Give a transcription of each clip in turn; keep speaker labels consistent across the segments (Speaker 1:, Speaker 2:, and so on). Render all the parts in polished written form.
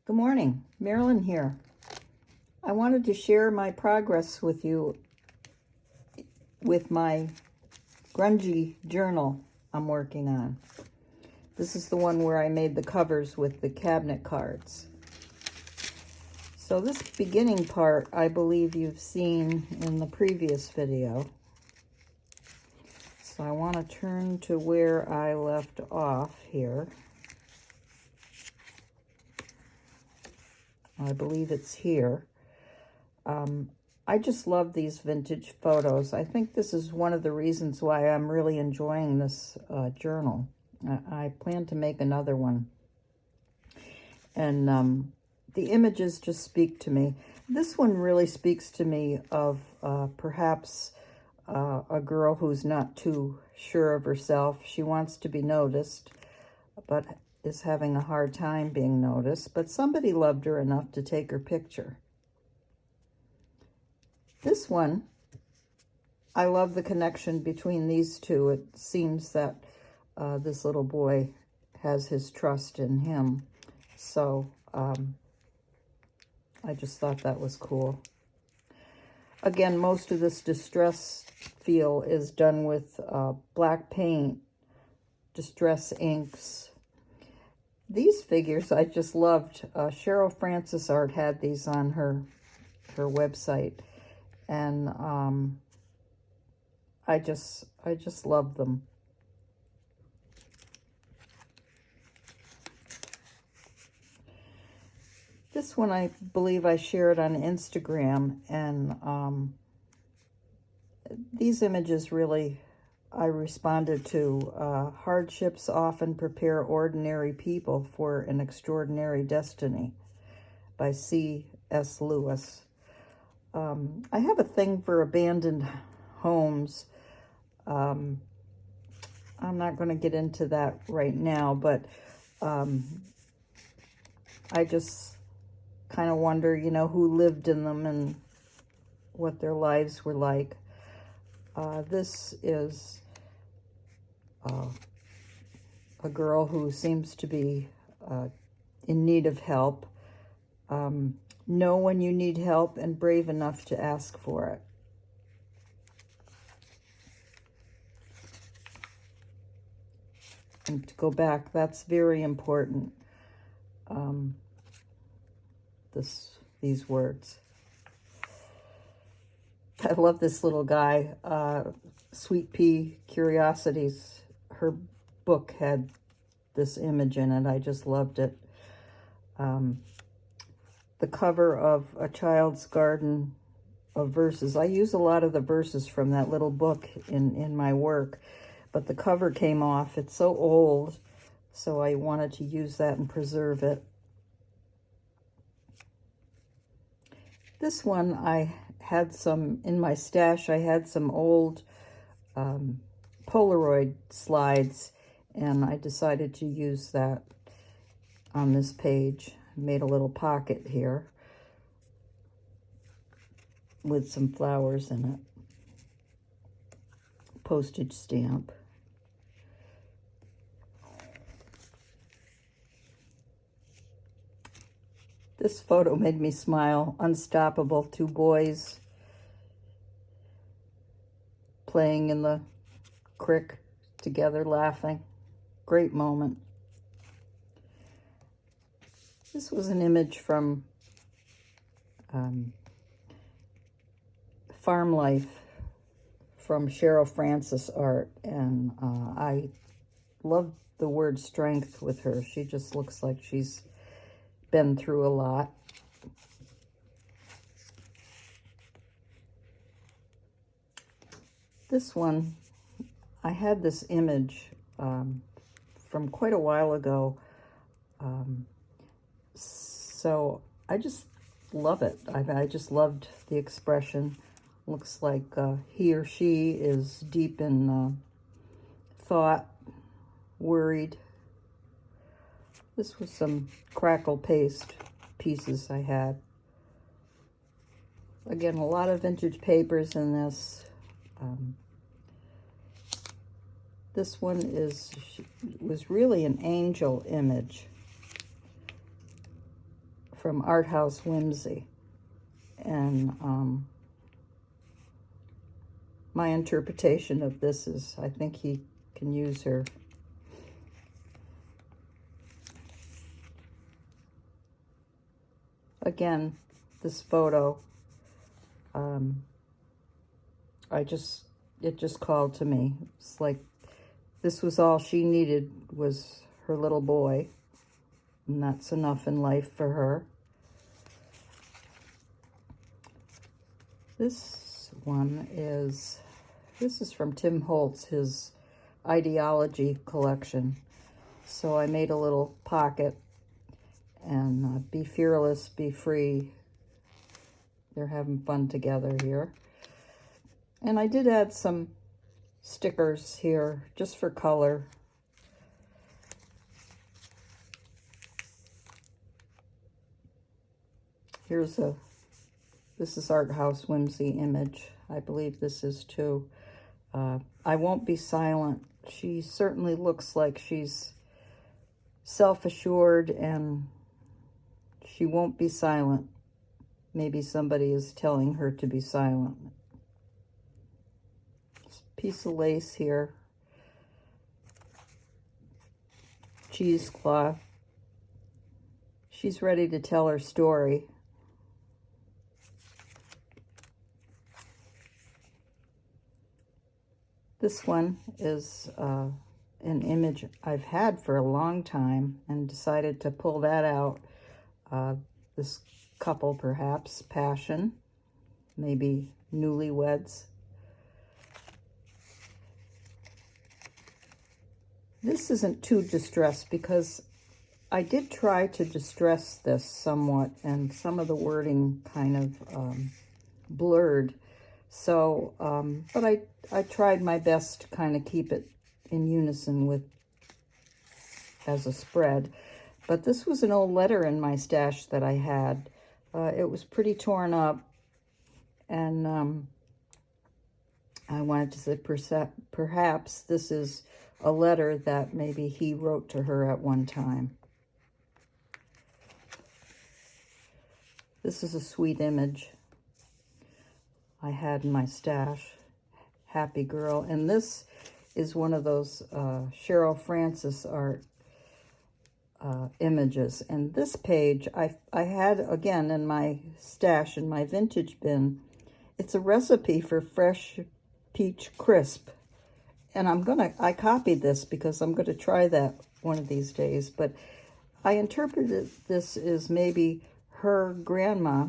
Speaker 1: Good morning, Marilyn here. I wanted to share my progress with you with my grungy journal I'm working on. This is the one where I made the covers with the cabinet cards. So this beginning part, I believe you've seen in the previous video. So I want to turn to where I left off here. I believe it's here. I just love these vintage photos. I think this is one of the reasons why I'm really enjoying this journal. I plan to make another one. And the images just speak to me. This one really speaks to me of perhaps a girl who's not too sure of herself. She wants to be noticed, but is having a hard time being noticed, but somebody loved her enough to take her picture. This one, I love the connection between these two. It seems that this little boy has his trust in him. So I just thought that was cool. Again, most of this distress feel is done with black paint, distress inks. These figures I just loved. Cheryl Francis Art had these on her website, and I just love them. This one I believe I shared on Instagram, and these images really I responded to. Hardships often prepare ordinary people for an extraordinary destiny, by C.S. Lewis. I have a thing for abandoned homes. I'm not going to get into that right now, but I just kind of wonder, you know, who lived in them and what their lives were like. This is a girl who seems to be in need of help. Know when you need help and brave enough to ask for it. And to go back, that's very important. These words. I love this little guy, Sweetpeacuriosities. Her book had this image in it. I just loved it. The cover of A Child's Garden of Verses. I use a lot of the verses from that little book in my work, but the cover came off. It's so old, so I wanted to use that and preserve it. This one, I had some in my stash. I had some old Polaroid slides, and I decided to use that on this page. Made a little pocket here with some flowers in it. Postage stamp. This photo made me smile. Unstoppable. Two boys playing in the creek together, laughing. Great moment. This was an image from Farm Life from Cheryl Francis Art, and I love the word strength with her. She just looks like she's been through a lot. This one, I had this image from quite a while ago. So I just love it. I just loved the expression. Looks like he or she is deep in thought, worried. This was some crackle paste pieces I had. Again, a lot of vintage papers in this. This one was really an angel image. from House Whimsey. And my interpretation of this is I think he can use her. Again, this photo, it just called to me. It's like this was all she needed, was her little boy, and that's enough in life for her. This is from Tim Holtz, his ideology collection. So I made a little pocket, and be fearless, be free. They're having fun together here. And I did add some stickers here just for color. This is House Whimsey image. I believe this is too. I won't be silent. She certainly looks like she's self-assured, and she won't be silent. Maybe somebody is telling her to be silent. Piece of lace here. Cheesecloth. She's ready to tell her story. This one is an image I've had for a long time and decided to pull that out. This couple, perhaps, passion, maybe newlyweds. This isn't too distressed because I did try to distress this somewhat, and some of the wording kind of blurred. So, but I tried my best to kind of keep it in unison with, as a spread. But this was an old letter in my stash that I had. It was pretty torn up, and I wanted to say perhaps this is a letter that maybe he wrote to her at one time. This is a sweet image I had in my stash. Happy girl. And this is one of those Cheryl Francis Art images. And this page I had, again, in my stash, in my vintage bin. It's a recipe for fresh peach crisp. And I copied this because I'm going to try that one of these days. But I interpreted this as maybe her grandma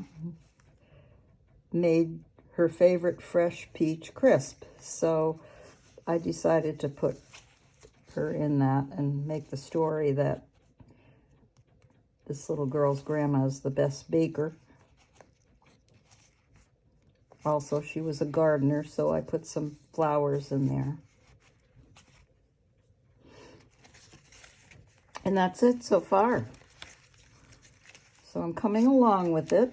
Speaker 1: made her favorite fresh peach crisp. So I decided to put her in that and make the story that this little girl's grandma is the best baker. Also, she was a gardener, so I put some flowers in there. And that's it so far. So I'm coming along with it.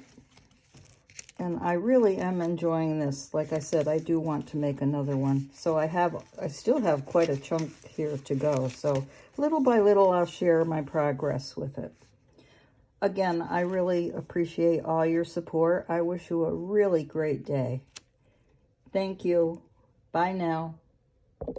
Speaker 1: And I really am enjoying this. Like I said, I do want to make another one. So I still have quite a chunk here to go. So little by little, I'll share my progress with it. Again, I really appreciate all your support. I wish you a really great day. Thank you. Bye now.